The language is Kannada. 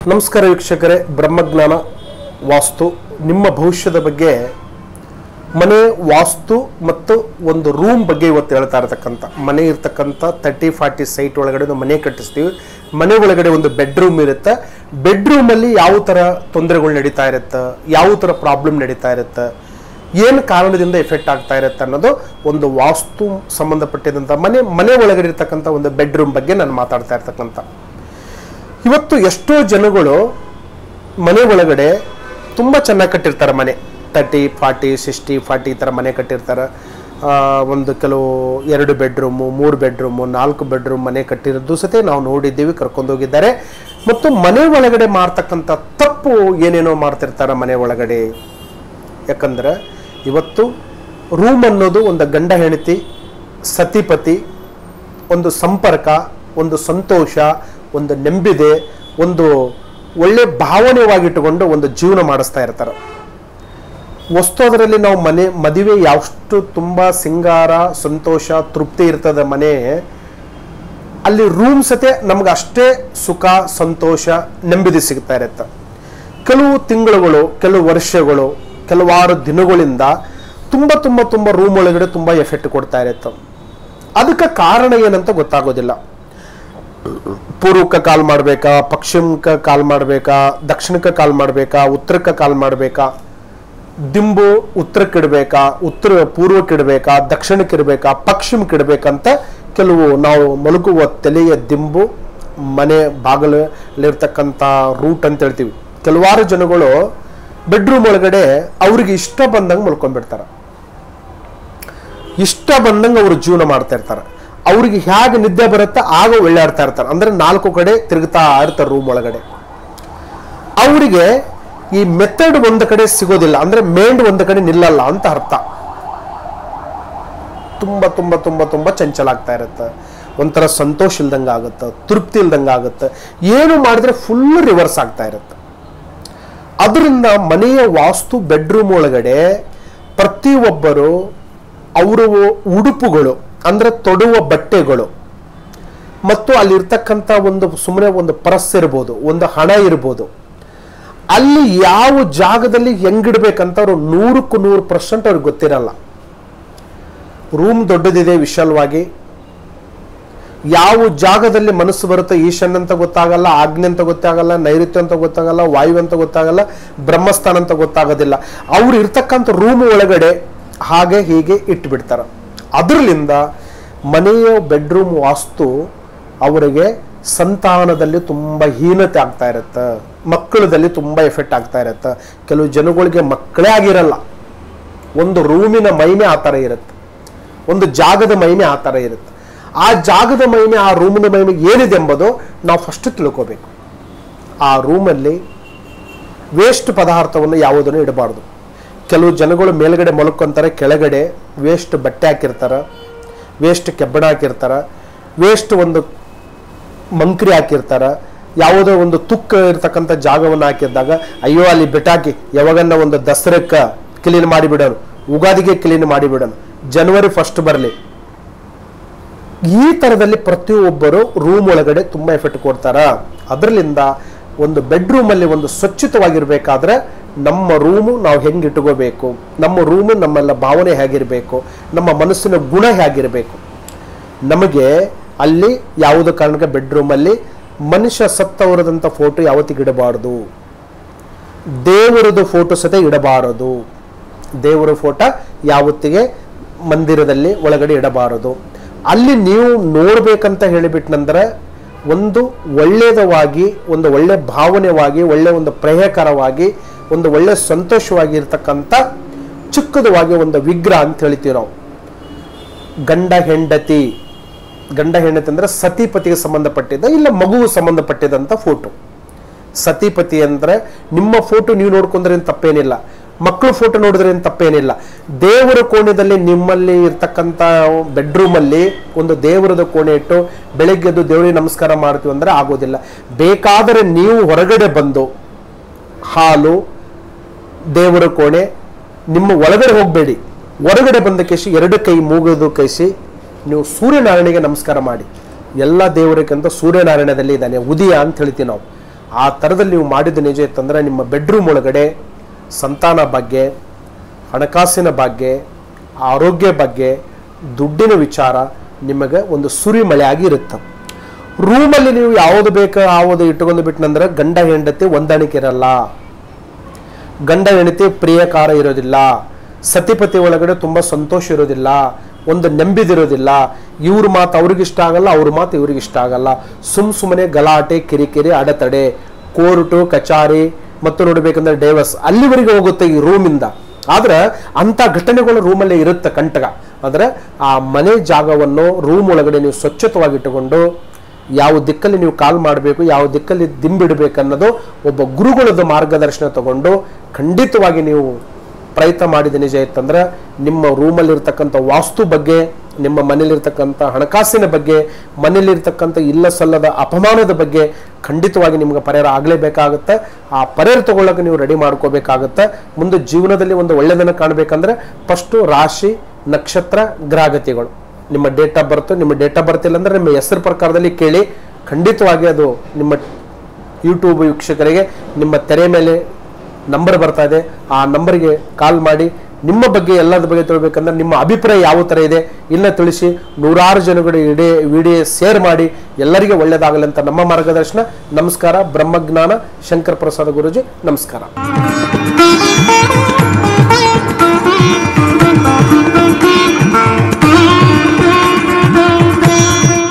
ನಮಸ್ಕಾರ ವೀಕ್ಷಕರೇ, ಬ್ರಹ್ಮಜ್ಞಾನ ವಾಸ್ತು ನಿಮ್ಮ ಭವಿಷ್ಯದ ಬಗ್ಗೆ ಮನೆ ವಾಸ್ತು ಮತ್ತು ಒಂದು ರೂಮ್ ಬಗ್ಗೆ ಇವತ್ತು ಹೇಳ್ತಾ ಇರತಕ್ಕಂಥ ಮನೆ ಇರ್ತಕ್ಕಂಥ 30-40 ಸೈಟ್ ಒಳಗಡೆ ಒಂದು ಮನೆ ಕಟ್ಟಿಸ್ತೀವಿ. ಮನೆ ಒಳಗಡೆ ಒಂದು ಬೆಡ್ರೂಮ್ ಇರುತ್ತೆ. ಬೆಡ್ರೂಮಲ್ಲಿ ಯಾವ ಥರ ತೊಂದರೆಗಳು ನಡೀತಾ ಇರುತ್ತೆ, ಯಾವ ಥರ ಪ್ರಾಬ್ಲಮ್ ನಡೀತಾ ಇರುತ್ತೆ, ಏನು ಕಾರಣದಿಂದ ಎಫೆಕ್ಟ್ ಆಗ್ತಾ ಇರುತ್ತೆ ಅನ್ನೋದು ಒಂದು ವಾಸ್ತು ಸಂಬಂಧಪಟ್ಟಿದಂಥ ಮನೆ ಒಳಗಡೆ ಇರ್ತಕ್ಕಂಥ ಒಂದು ಬೆಡ್ರೂಮ್ ಬಗ್ಗೆ ನಾನು ಮಾತಾಡ್ತಾ ಇರ್ತಕ್ಕಂಥ. ಇವತ್ತು ಎಷ್ಟೋ ಜನಗಳು ಮನೆ ಒಳಗಡೆ ತುಂಬ ಚೆನ್ನಾಗಿ ಕಟ್ಟಿರ್ತಾರೆ. ಮನೆ 30, 40, 60, 40 ಈ ಥರ ಮನೆ ಕಟ್ಟಿರ್ತಾರೆ. ಒಂದು ಕೆಲವು 2 ಬೆಡ್ರೂಮು, 3 ಬೆಡ್ರೂಮು, 4 ಬೆಡ್ರೂಮ್ ಮನೆ ಕಟ್ಟಿರೋದು ಸತೆ ನಾವು ನೋಡಿದ್ದೀವಿ, ಕರ್ಕೊಂಡೋಗಿದ್ದಾರೆ. ಮತ್ತು ಮನೆ ಒಳಗಡೆ ಮಾಡ್ತಕ್ಕಂಥ ತಪ್ಪು ಏನೇನೋ ಮಾಡ್ತಿರ್ತಾರೆ ಮನೆ ಒಳಗಡೆ. ಯಾಕಂದರೆ ಇವತ್ತು ರೂಮ್ ಅನ್ನೋದು ಒಂದು ಗಂಡ ಹೆಂಡತಿ, ಸತಿಪತಿ, ಒಂದು ಸಂಪರ್ಕ, ಒಂದು ಸಂತೋಷ, ಒಂದು ನೆಮ್ಮದಿ, ಒಂದು ಒಳ್ಳೆ ಭಾವನೆವಾಗಿಟ್ಟುಕೊಂಡು ಒಂದು ಜೀವನ ಮಾಡಿಸ್ತಾ ಇರ್ತಾರೆ. ವಸ್ತುದರಲ್ಲಿ ನಾವು ಮದುವೆ ಯಾವಷ್ಟು ತುಂಬ ಸಿಂಗಾರ, ಸಂತೋಷ, ತೃಪ್ತಿ ಇರ್ತದೆ ಮನೆ, ಅಲ್ಲಿ ರೂಮ್ ಸತೆ ನಮ್ಗೆ ಅಷ್ಟೇ ಸುಖ, ಸಂತೋಷ, ನೆಮ್ಮದಿ ಸಿಗ್ತಾ ಇರುತ್ತೆ. ಕೆಲವು ತಿಂಗಳುಗಳು, ಕೆಲವು ವರ್ಷಗಳು, ಕೆಲವಾರು ದಿನಗಳಿಂದ ತುಂಬ ರೂಮ್ ಒಳಗಡೆ ತುಂಬ ಎಫೆಕ್ಟ್ ಕೊಡ್ತಾ ಇರುತ್ತೆ. ಅದಕ್ಕೆ ಕಾರಣ ಏನಂತ ಗೊತ್ತಾಗೋದಿಲ್ಲ. ಪೂರ್ವಕ್ಕೆ ಕಾಲ್ ಮಾಡಬೇಕಾ, ಪಶ್ಚಿಮಕ್ಕೆ ಕಾಲ್ ಮಾಡಬೇಕಾ, ದಕ್ಷಿಣಕ್ಕೆ ಕಾಲ್ ಮಾಡಬೇಕಾ, ಉತ್ತರಕ್ಕೆ ಕಾಲ್ ಮಾಡಬೇಕಾ, ದಿಂಬು ಉತ್ತರಕ್ಕೆ ಇಡಬೇಕಾ, ಪೂರ್ವಕ್ಕೆ ಇಡಬೇಕಾ, ದಕ್ಷಿಣಕ್ಕೆ ಇಡಬೇಕಾ, ಪಶ್ಚಿಮಕ್ಕೆ ಇಡಬೇಕಂತ ಕೆಲವು ನಾವು ಮಲಗುವ ತಲೆಯ ದಿಂಬು, ಮನೆ ಬಾಗಿಲಲ್ಲಿರ್ತಕ್ಕಂಥ ರೂಟ್ ಅಂತ ಹೇಳ್ತೀವಿ. ಕೆಲವಾರು ಜನಗಳು ಬೆಡ್ರೂಮ್ ಒಳಗಡೆ ಅವ್ರಿಗೆ ಇಷ್ಟ ಬಂದಂಗೆ ಮಲ್ಕೊಂಡ್ಬಿಡ್ತಾರೆ. ಇಷ್ಟ ಬಂದಂಗೆ ಅವರು ಜೀವನ ಮಾಡ್ತಾ ಇರ್ತಾರೆ. ಅವ್ರಿಗೆ ಹೇಗೆ ನಿದ್ದೆ ಬರುತ್ತೆ ಆಗ ಒಳ್ಳಾಡ್ತಾ ಇರ್ತಾರೆ. ಅಂದರೆ 4 ಕಡೆ ತಿರುಗ್ತಾ ಇರ್ತಾರೆ ರೂಮ್ ಒಳಗಡೆ. ಅವರಿಗೆ ಈ ಮೆಥಡ್ ಒಂದು ಕಡೆ ಸಿಗೋದಿಲ್ಲ, ಅಂದರೆ ಮೇಂಡ್ ಒಂದು ಕಡೆ ನಿಲ್ಲಲ್ಲ ಅಂತ ಅರ್ಥ. ತುಂಬ ಚಂಚಲ ಆಗ್ತಾ ಇರುತ್ತೆ. ಒಂಥರ ಸಂತೋಷ ಇಲ್ದಂಗೆ ಆಗುತ್ತೆ, ತೃಪ್ತಿ ಇಲ್ದಂಗೆ ಆಗುತ್ತೆ. ಏನು ಮಾಡಿದ್ರೆ ಫುಲ್ ರಿವರ್ಸ್ ಆಗ್ತಾ ಇರುತ್ತೆ. ಅದರಿಂದ ಮನೆಯ ವಾಸ್ತು ಬೆಡ್ರೂಮ್ ಒಳಗಡೆ ಪ್ರತಿಯೊಬ್ಬರು ಅವರ ಉಡುಪುಗಳು, ಅಂದರೆ ತೊಡುವ ಬಟ್ಟೆಗಳು, ಮತ್ತು ಅಲ್ಲಿರ್ತಕ್ಕಂಥ ಸುಮ್ಮನೆ ಒಂದು ಪರ್ಸ್ ಇರ್ಬೋದು, ಒಂದು ಹಣ ಇರ್ಬೋದು, ಅಲ್ಲಿ ಯಾವ ಜಾಗದಲ್ಲಿ ಹೆಂಗಿಡ್ಬೇಕಂತ ಅವರು 100% ಅವ್ರಿಗೆ ಗೊತ್ತಿರಲ್ಲ. ರೂಮ್ ದೊಡ್ಡದಿದೆ ವಿಶಾಲವಾಗಿ, ಯಾವ ಜಾಗದಲ್ಲಿ ಮನಸ್ಸು ಬರುತ್ತೆ, ಈಶಾನ್ಯ ಅಂತ ಗೊತ್ತಾಗಲ್ಲ, ಆಗ್ನೇಯ ಅಂತ ಗೊತ್ತಾಗಲ್ಲ, ನೈಋತ್ಯ ಅಂತ ಗೊತ್ತಾಗಲ್ಲ, ವಾಯು ಅಂತ ಗೊತ್ತಾಗಲ್ಲ, ಬ್ರಹ್ಮಸ್ಥಾನ ಅಂತ ಗೊತ್ತಾಗೋದಿಲ್ಲ. ಅವ್ರು ಇರ್ತಕ್ಕಂಥ ರೂಮ್ ಒಳಗಡೆ ಹಾಗೆ ಹೀಗೆ ಇಟ್ಬಿಡ್ತಾರೆ. ಅದರಿಂದ ಮನೆಯ ಬೆಡ್ರೂಮ್ ವಾಸ್ತು ಅವರಿಗೆ ಸಂತಾನದಲ್ಲಿ ತುಂಬ ಹೀನತೆ ಆಗ್ತಾ ಇರುತ್ತೆ, ಮಕ್ಕಳದಲ್ಲಿ ತುಂಬ ಎಫೆಕ್ಟ್ ಆಗ್ತಾ ಇರುತ್ತೆ. ಕೆಲವು ಜನಗಳಿಗೆ ಮಕ್ಕಳೇ ಆಗಿರಲ್ಲ. ಒಂದು ರೂಮಿನ ಮಹಿಮೆ ಆ ಥರ ಇರುತ್ತೆ, ಒಂದು ಜಾಗದ ಮಹಿಮೆ ಆ ಥರ ಇರುತ್ತೆ. ಆ ಜಾಗದ ಮಹಿಮೆ, ಆ ರೂಮಿನ ಮಹಿಮೆ ಏನಿದೆ ಎಂಬುದು ನಾವು ಫಸ್ಟ್ ತಿಳ್ಕೋಬೇಕು. ಆ ರೂಮಲ್ಲಿ ವೇಸ್ಟ್ ಪದಾರ್ಥವನ್ನು ಯಾವುದನ್ನು ಇಡಬಾರ್ದು. ಕೆಲವು ಜನಗಳು ಮೇಲ್ಗಡೆ ಮಲ್ಕೊಂತಾರೆ, ಕೆಳಗಡೆ ವೇಸ್ಟ್ ಬಟ್ಟೆ ಹಾಕಿರ್ತಾರೆ, ವೇಸ್ಟ್ ಕೆಬ್ಬಣ ಹಾಕಿರ್ತಾರೆ, ವೇಸ್ಟ್ ಒಂದು ಮಂಕ್ರಿ ಹಾಕಿರ್ತಾರೆ. ಯಾವುದೋ ಒಂದು ತುಕ್ಕ ಇರ್ತಕ್ಕಂಥ ಜಾಗವನ್ನು ಹಾಕಿದ್ದಾಗ ಅಯ್ಯೋ ಅಲ್ಲಿ ಬಿಟ್ಟಾಕಿ, ಯಾವಾಗನ್ನ ಒಂದು ದಸರಕ್ಕೆ ಕ್ಲೀನ್ ಮಾಡಿಬಿಡೋನು, ಉಗಾದಿಗೆ ಕ್ಲೀನ್ ಮಾಡಿಬಿಡೋನು, ಜನವರಿ 1 ಬರಲಿ. ಈ ಥರದಲ್ಲಿ ಪ್ರತಿಯೊಬ್ಬರು ರೂಮ್ ಒಳಗಡೆ ತುಂಬ ಎಫೆಕ್ಟ್ ಕೊಡ್ತಾರ. ಅದರಿಂದ ಒಂದು ಬೆಡ್ರೂಮಲ್ಲಿ ಒಂದು ಸ್ವಚ್ಛತವಾಗಿರಬೇಕಾದ್ರೆ ನಮ್ಮ ರೂಮು ನಾವು ಹೆಂಗೆ ಇಟ್ಕೋಬೇಕು, ನಮ್ಮ ರೂಮು ನಮ್ಮೆಲ್ಲ ಭಾವನೆ ಹೇಗಿರಬೇಕು, ನಮ್ಮ ಮನಸ್ಸಿನ ಗುಣ ಹೇಗಿರಬೇಕು. ನಮಗೆ ಅಲ್ಲಿ ಯಾವುದೇ ಕಾರಣಕ್ಕೆ ಬೆಡ್ರೂಮಲ್ಲಿ ಮನುಷ್ಯ ಸತ್ತವರದಂಥ ಫೋಟೋ ಯಾವತ್ತಿಗೆ ಇಡಬಾರ್ದು, ದೇವರದು ಫೋಟೋ ಸತೆ ಇಡಬಾರದು. ದೇವರ ಫೋಟೋ ಯಾವತ್ತಿಗೆ ಮಂದಿರದಲ್ಲಿ ಒಳಗಡೆ ಇಡಬಾರದು. ಅಲ್ಲಿ ನೀವು ನೋಡ್ಬೇಕಂತ ಹೇಳಿಬಿಟ್ನಂದ್ರೆ ಒಂದು ಒಳ್ಳೆಯದವಾಗಿ, ಒಂದು ಒಳ್ಳೆ ಭಾವನೆವಾಗಿ, ಒಳ್ಳೆ ಒಂದು ಪ್ರೇಯಕರವಾಗಿ, ಒಂದು ಒಳ್ಳೆ ಸಂತೋಷವಾಗಿ ಇರ್ತಕ್ಕಂಥ ಚಿಕ್ಕದವಾಗಿ ಒಂದು ವಿಗ್ರಹ ಅಂತ ಹೇಳ್ತೀವಿ ನಾವು. ಗಂಡ ಹೆಂಡತಿ ಅಂದರೆ ಸತಿಪತಿಗೆ ಸಂಬಂಧಪಟ್ಟಿದ್ದ, ಇಲ್ಲ ಮಗುವು ಸಂಬಂಧಪಟ್ಟಿದಂಥ ಫೋಟೋ. ಸತಿಪತಿ ಅಂದರೆ ನಿಮ್ಮ ಫೋಟೋ ನೀವು ನೋಡ್ಕೊಂಡ್ರೆ ತಪ್ಪೇನಿಲ್ಲ, ಮಕ್ಕಳು ಫೋಟೋ ನೋಡಿದ್ರೆ ತಪ್ಪೇನಿಲ್ಲ. ದೇವರ ಕೋಣೆಯಲ್ಲಿ ನಿಮ್ಮಲ್ಲಿ ಇರ್ತಕ್ಕಂಥ ಬೆಡ್ರೂಮಲ್ಲಿ ಒಂದು ದೇವರದ ಕೋಣೆ ಇಟ್ಟು ಬೆಳಗ್ಗೆ ಎದ್ದು ದೇವರಿಗೆ ನಮಸ್ಕಾರ ಮಾಡ್ತೀವಿ ಅಂದರೆ ಆಗೋದಿಲ್ಲ. ಬೇಕಾದರೆ ನೀವು ಹೊರಗಡೆ ಬಂದು ಹಾಲು, ದೇವರ ಕೋಣೆ, ನಿಮ್ಮ ಒಳಗಡೆ ಹೋಗಬೇಡಿ, ಹೊರಗಡೆ ಬಂದ ಕೇಸಿ 2 ಕೈ ಮೂಗದು ಕೈಸಿ ನೀವು ಸೂರ್ಯನಾರಾಯಣಿಗೆ ನಮಸ್ಕಾರ ಮಾಡಿ. ಎಲ್ಲ ದೇವರಿಗಿಂತ ಸೂರ್ಯನಾರಾಯಣದಲ್ಲಿ ಇದ್ದಾನೆ, ಉದಯ ಅಂತ ಹೇಳ್ತೀವಿ ನಾವು. ಆ ಥರದಲ್ಲಿ ನೀವು ಮಾಡಿದ ನಿಜ ಇತ್ತಂದ್ರೆ ನಿಮ್ಮ ಬೆಡ್ರೂಮ್ ಒಳಗಡೆ ಸಂತಾನ ಬಗ್ಗೆ, ಹಣಕಾಸಿನ ಬಗ್ಗೆ, ಆರೋಗ್ಯ ಬಗ್ಗೆ, ದುಡ್ಡಿನ ವಿಚಾರ ನಿಮಗೆ ಒಂದು ಸುರಿಮಳೆ ಆಗಿ ಇರುತ್ತೆ. ರೂಮಲ್ಲಿ ನೀವು ಯಾವುದು ಬೇಕು ಯಾವುದು ಇಟ್ಟುಕೊಂಡು ಬಿಟ್ಟನಂದ್ರೆ ಗಂಡ ಹೆಂಡತಿ ಹೊಂದಾಣಿಕೆ ಇರಲ್ಲ, ಗಂಡ ಹೆಂಡತಿ ಪ್ರಿಯಕಾರ ಇರೋದಿಲ್ಲ, ಸತಿಪತಿ ಒಳಗಡೆ ತುಂಬ ಸಂತೋಷ ಇರೋದಿಲ್ಲ, ಒಂದು ನೆಮ್ಮದಿರೋದಿಲ್ಲ. ಇವ್ರ ಮಾತು ಅವ್ರಿಗೆ ಇಷ್ಟ ಆಗಲ್ಲ, ಅವ್ರ ಮಾತು ಇವ್ರಿಗೆ ಇಷ್ಟ ಆಗಲ್ಲ. ಸುಮ್ಮನೆ ಗಲಾಟೆ, ಕಿರಿಕಿರಿ, ಅಡೆತಡೆ, ಕೋರ್ಟು ಕಚೇರಿ ಮತ್ತು ನೋಡ್ಬೇಕಂದ್ರೆ ಡೈವರ್ಸ್ ಅಲ್ಲಿವರೆಗೆ ಹೋಗುತ್ತೆ ಈ ರೂಮಿಂದ. ಆದ್ರೆ ಅಂತ ಘಟನೆಗಳು ರೂಮಲ್ಲೇ ಇರುತ್ತೆ ಕಂಟಕ. ಆದರೆ ಆ ಮನೆ ಜಾಗವನ್ನು ರೂಮ್ ಒಳಗಡೆ ನೀವು ಸ್ವಚ್ಛತವಾಗಿಟ್ಟುಕೊಂಡು ಯಾವ ದಿಕ್ಕಲ್ಲಿ ನೀವು ಕಾಲ್ ಮಾಡಬೇಕು, ಯಾವ ದಿಕ್ಕಲ್ಲಿ ದಿಂಬಿಡಬೇಕನ್ನೋದು ಒಬ್ಬ ಗುರುಗಳದ ಮಾರ್ಗದರ್ಶನ ತಗೊಂಡು ಖಂಡಿತವಾಗಿ ನೀವು ಪ್ರಯತ್ನ ಮಾಡಿದ ನಿಜ ಇತ್ತಂದ್ರೆ ನಿಮ್ಮ ರೂಮಲ್ಲಿರ್ತಕ್ಕಂಥ ವಾಸ್ತು ಬಗ್ಗೆ, ನಿಮ್ಮ ಮನೇಲಿರ್ತಕ್ಕಂಥ ಹಣಕಾಸಿನ ಬಗ್ಗೆ, ಮನೇಲಿರ್ತಕ್ಕಂಥ ಇಲ್ಲ ಸಲ್ಲದ ಅಪಮಾನದ ಬಗ್ಗೆ ಖಂಡಿತವಾಗಿ ನಿಮ್ಗೆ ಪರಿಹಾರ ಆಗಲೇಬೇಕಾಗುತ್ತೆ. ಆ ಪರಿಹಾರ ತಗೊಳ್ಳೋಕೆ ನೀವು ರೆಡಿ ಮಾಡ್ಕೋಬೇಕಾಗುತ್ತೆ. ಮುಂದೆ ಜೀವನದಲ್ಲಿ ಒಂದು ಒಳ್ಳೆಯದನ್ನು ಕಾಣಬೇಕಂದ್ರೆ ಫಸ್ಟು ರಾಶಿ, ನಕ್ಷತ್ರ, ಗ್ರಹಗತಿಗಳು, ನಿಮ್ಮ ಡೇಟ್ ಆಫ್ ಬರ್ತ್, ನಿಮ್ಮ ಡೇಟ್ ಆಫ್ ಬರ್ತ್ ಇಲ್ಲ ಅಂದ್ರೆ ನಿಮ್ಮ ಹೆಸರು ಪ್ರಕಾರದಲ್ಲಿ ಕೇಳಿ. ಖಂಡಿತವಾಗಿ ಅದು ನಿಮ್ಮ ಯೂಟ್ಯೂಬ್ ವೀಕ್ಷಕರಿಗೆ ನಿಮ್ಮ ತೆರೆ ಮೇಲೆ ನಂಬರ್ ಬರ್ತಾ ಇದೆ, ಆ ನಂಬರ್ಗೆ ಕಾಲ್ ಮಾಡಿ ನಿಮ್ಮ ಬಗ್ಗೆ ಎಲ್ಲದ ಬಗ್ಗೆ ತಿಳ್ಬೇಕಂದ್ರೆ ನಿಮ್ಮ ಅಭಿಪ್ರಾಯ ಯಾವ ಥರ ಇದೆ ಇಲ್ಲ ತಿಳಿಸಿ. 100 ಜನಗಳು ವಿಡಿಯೋ ಶೇರ್ ಮಾಡಿ ಎಲ್ಲರಿಗೆ ಒಳ್ಳೆಯದಾಗಲಿ ಅಂತ ನಮ್ಮ ಮಾರ್ಗದರ್ಶನ. ನಮಸ್ಕಾರ. ಬ್ರಹ್ಮಜ್ಞಾನ ಶಂಕರ ಪ್ರಸಾದ ಗುರೂಜಿ. ನಮಸ್ಕಾರ.